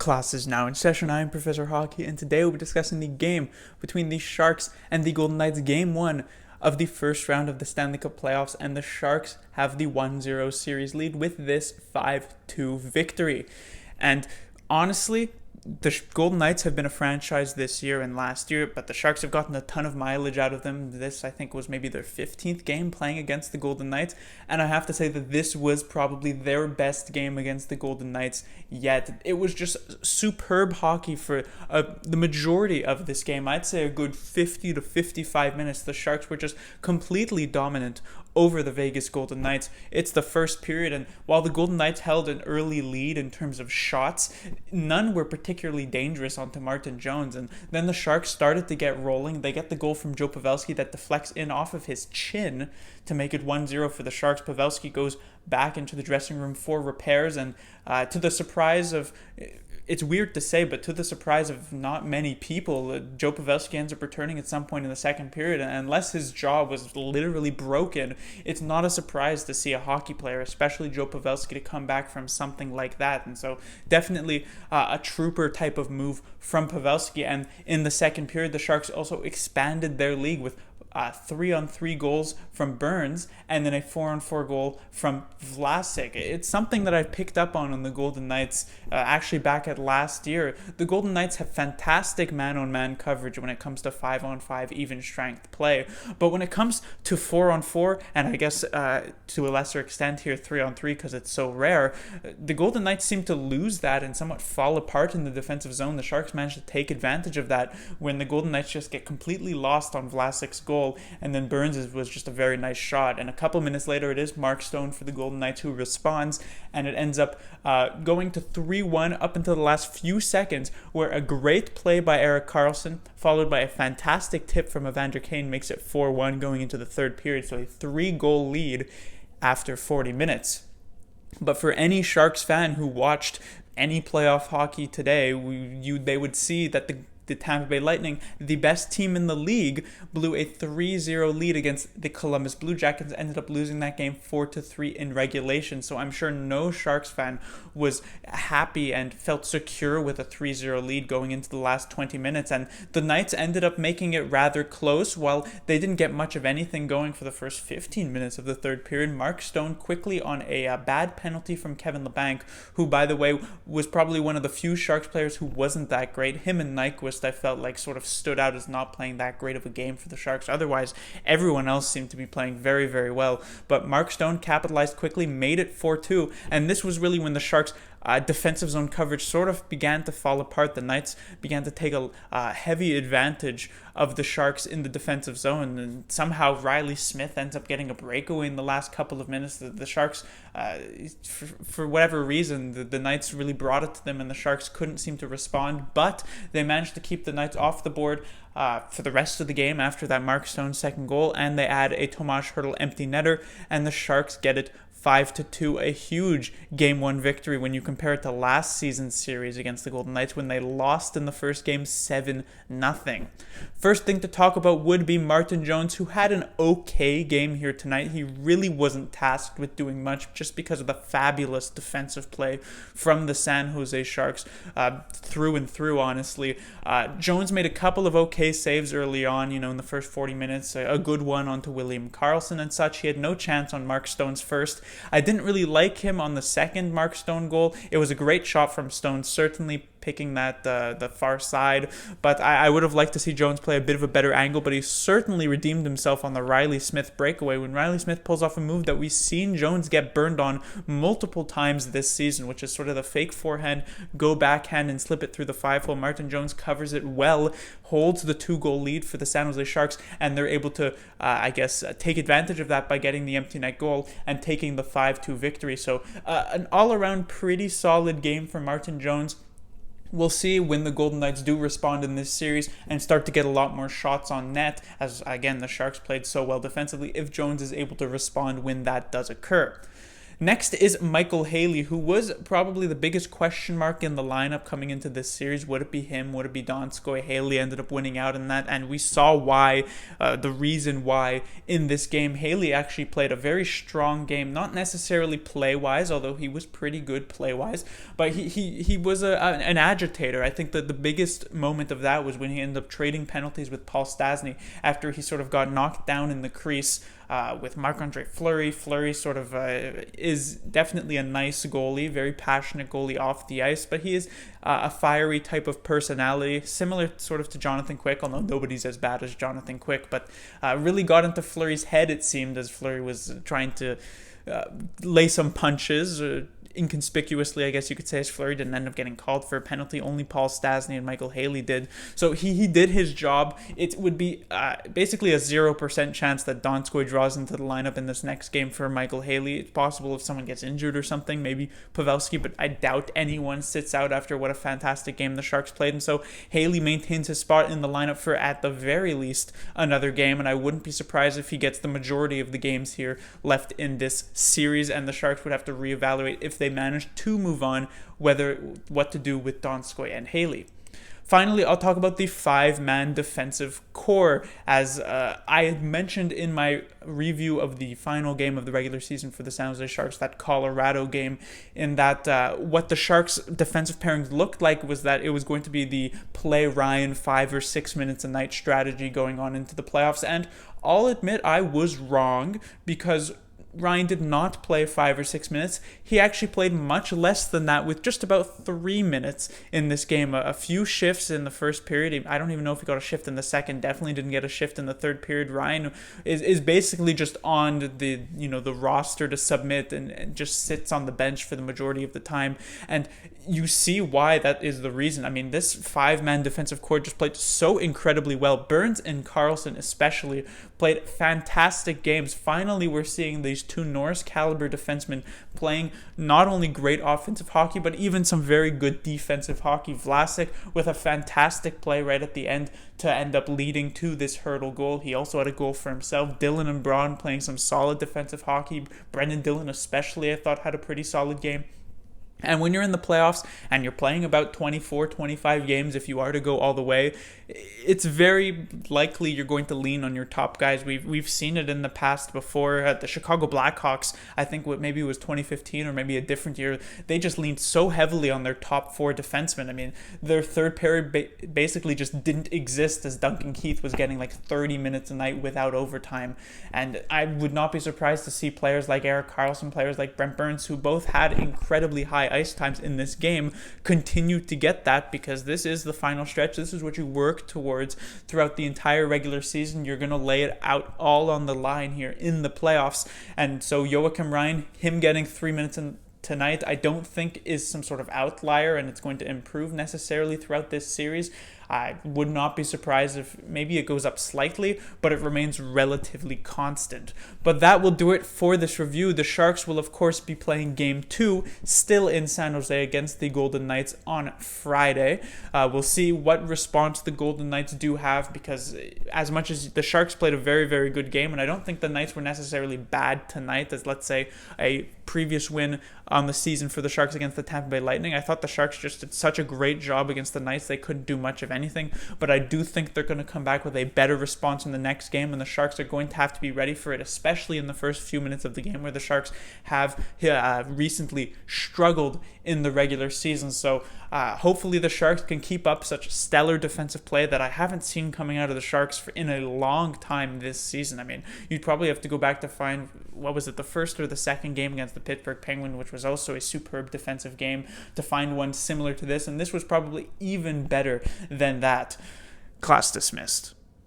Class is now in session. I am Professor Hockey, and today we'll be discussing the game between the Sharks and the Golden Knights, Game 1 of the first round of the Stanley Cup playoffs, and the Sharks have the 1-0 series lead with this 5-2 victory. And honestly, the Golden Knights have been a franchise this year and last year, but the Sharks have gotten a ton of mileage out of them. This, I think, was maybe their 15th game playing against the Golden Knights, and I have to say that this was probably their best game against the Golden Knights yet. It was just superb hockey for the majority of this game. I'd say a good 50 to 55 minutes. The Sharks were just completely dominant over the Vegas Golden Knights. It's the first period, and while the Golden Knights held an early lead in terms of shots, none were particularly dangerous onto Martin Jones, and then the Sharks started to get rolling. They get the goal from Joe Pavelski that deflects in off of his chin to make it 1-0 for the Sharks. Pavelski goes back into the dressing room for repairs, and to the surprise of... It's weird to say, but to the surprise of not many people, Joe Pavelski ends up returning at some point in the second period, and unless his jaw was literally broken, it's not a surprise to see a hockey player, especially Joe Pavelski, to come back from something like that. And so definitely a trooper type of move from Pavelski. And in the second period, the Sharks also expanded their league with 3-on-3 goals from Burns, and then a 4-on-4 goal from Vlasic. It's something that I've picked up on the Golden Knights, actually back at last year. The Golden Knights have fantastic man-on-man coverage when it comes to 5-on-5 even strength play, but when it comes to 4-on-4, and I guess to a lesser extent here 3-on-3 because it's so rare, the Golden Knights seem to lose that and somewhat fall apart in the defensive zone. The Sharks manage to take advantage of that when the Golden Knights just get completely lost on Vlasic's goal, and then Burns was just a very nice shot. And a couple minutes later, it is Mark Stone for the Golden Knights who responds, and it ends up going to 3-1 up until the last few seconds, where a great play by Erik Karlsson, followed by a fantastic tip from Evander Kane, makes it 4-1 going into the third period. So a 3-goal lead after 40 minutes. But for any Sharks fan who watched any playoff hockey today, they would see that the Tampa Bay Lightning, the best team in the league, blew a 3-0 lead against the Columbus Blue Jackets, ended up losing that game 4-3 in regulation. So I'm sure no Sharks fan was happy and felt secure with a 3-0 lead going into the last 20 minutes. And the Knights ended up making it rather close. While they didn't get much of anything going for the first 15 minutes of the third period, Mark Stone quickly on a bad penalty from Kevin Labanc, who, by the way, was probably one of the few Sharks players who wasn't that great. Him and Nyquist, I felt like, sort of stood out as not playing that great of a game for the Sharks. Otherwise, everyone else seemed to be playing very, very well. But Mark Stone capitalized quickly, made it 4-2, and this was really when the Sharks' defensive zone coverage sort of began to fall apart. The Knights began to take a heavy advantage of the Sharks in the defensive zone, and somehow Riley Smith ends up getting a breakaway in the last couple of minutes. The Sharks, for whatever reason, the Knights really brought it to them, and the Sharks couldn't seem to respond, but they managed to keep the Knights off the board for the rest of the game after that Mark Stone second goal, and they add a Tomas Hertl empty netter, and the Sharks get it 5-2, a huge Game 1 victory when you compare it to last season's series against the Golden Knights when they lost in the first game 7-0. First thing to talk about would be Martin Jones, who had an okay game here tonight. He really wasn't tasked with doing much just because of the fabulous defensive play from the San Jose Sharks through and through, honestly. Jones made a couple of okay saves early on, in the first 40 minutes, a good one onto William Karlsson and such. He had no chance on Mark Stone's first. I didn't really like him on the second Mark Stone goal. It was a great shot from Stone, certainly picking that the far side, but I would have liked to see Jones play a bit of a better angle, but he certainly redeemed himself on the Riley Smith breakaway when Riley Smith pulls off a move that we've seen Jones get burned on multiple times this season, which is sort of the fake forehand, go backhand and slip it through the 5-hole. Martin Jones covers it well, holds the 2-goal lead for the San Jose Sharks, and they're able to, take advantage of that by getting the empty net goal and taking the 5-2 victory. So an all-around pretty solid game for Martin Jones. We'll see when the Golden Knights do respond in this series and start to get a lot more shots on net, as, again, the Sharks played so well defensively, if Jones is able to respond when that does occur. Next is Michael Haley, who was probably the biggest question mark in the lineup coming into this series. Would it be him? Would it be Donskoy? Haley ended up winning out in that, and we saw why, the reason why in this game. Haley actually played a very strong game, not necessarily play-wise, although he was pretty good play-wise, but he was an agitator. I think that the biggest moment of that was when he ended up trading penalties with Paul Stastny after he sort of got knocked down in the crease with Marc-Andre Fleury. Fleury sort of is definitely a nice goalie, very passionate goalie off the ice, but he is a fiery type of personality, similar sort of to Jonathan Quick, although nobody's as bad as Jonathan Quick, but really got into Fleury's head, it seemed, as Fleury was trying to lay some punches, inconspicuously, I guess you could say, as Fleury didn't end up getting called for a penalty. Only Paul Stastny and Michael Haley did. So he did his job. It would be basically a 0% chance that Donskoy draws into the lineup in this next game for Michael Haley. It's possible if someone gets injured or something, maybe Pavelski, but I doubt anyone sits out after what a fantastic game the Sharks played. And so Haley maintains his spot in the lineup for, at the very least, another game, and I wouldn't be surprised if he gets the majority of the games here left in this series, and the Sharks would have to reevaluate if they managed to move on, what to do with Donskoy and Haley. Finally, I'll talk about the 5-man defensive core. As I had mentioned in my review of the final game of the regular season for the San Jose Sharks, that Colorado game, in that what the Sharks' defensive pairings looked like was that it was going to be the play Ryan 5 or 6 minutes a night strategy going on into the playoffs. And I'll admit I was wrong, because Ryan did not play 5 or 6 minutes. He actually played much less than that, with just about 3 minutes in this game. A few shifts in the first period. I don't even know if he got a shift in the second. Definitely didn't get a shift in the third period. Ryan is basically just on the roster to submit and just sits on the bench for the majority of the time. And you see why that is the reason. I mean, this 5-man defensive core just played so incredibly well. Burns and Karlsson especially played fantastic games. Finally, we're seeing these two Norris caliber defensemen playing not only great offensive hockey, but even some very good defensive hockey. Vlasic with a fantastic play right at the end to end up leading to this hurdle goal. He also had a goal for himself. Dillon and Braun playing some solid defensive hockey. Brendan Dillon especially, I thought, had a pretty solid game. And when you're in the playoffs and you're playing about 24, 25 games, if you are to go all the way, it's very likely you're going to lean on your top guys. We've seen it in the past before. At the Chicago Blackhawks, I think maybe it was 2015 or maybe a different year, they just leaned so heavily on their top 4 defensemen. I mean, their third pair basically just didn't exist, as Duncan Keith was getting like 30 minutes a night without overtime. And I would not be surprised to see players like Erik Karlsson, players like Brent Burns, who both had incredibly high ice times in this game, continue to get that, because this is the final stretch. This is what you work towards throughout the entire regular season. You're going to lay it out all on the line here in the playoffs. And so Joakim Ryan, him getting 3 minutes tonight, I don't think is some sort of outlier, and it's going to improve necessarily throughout this series. I would not be surprised if maybe it goes up slightly, but it remains relatively constant. But that will do it for this review. The Sharks will, of course, be playing Game 2 still in San Jose against the Golden Knights on Friday. We'll see what response the Golden Knights do have, because as much as the Sharks played a very, very good game, and I don't think the Knights were necessarily bad tonight, as let's say a previous win on the season for the Sharks against the Tampa Bay Lightning, I thought the Sharks just did such a great job against the Knights, they couldn't do much of anything. But I do think they're going to come back with a better response in the next game, and the Sharks are going to have to be ready for it, especially in the first few minutes of the game, where the Sharks have recently struggled in the regular season. So hopefully the Sharks can keep up such stellar defensive play that I haven't seen coming out of the Sharks in a long time this season. I mean, you'd probably have to go back to find, what was it, the first or the second game against the Pittsburgh Penguins, which was also a superb defensive game, to find one similar to this, and this was probably even better than that. Class dismissed.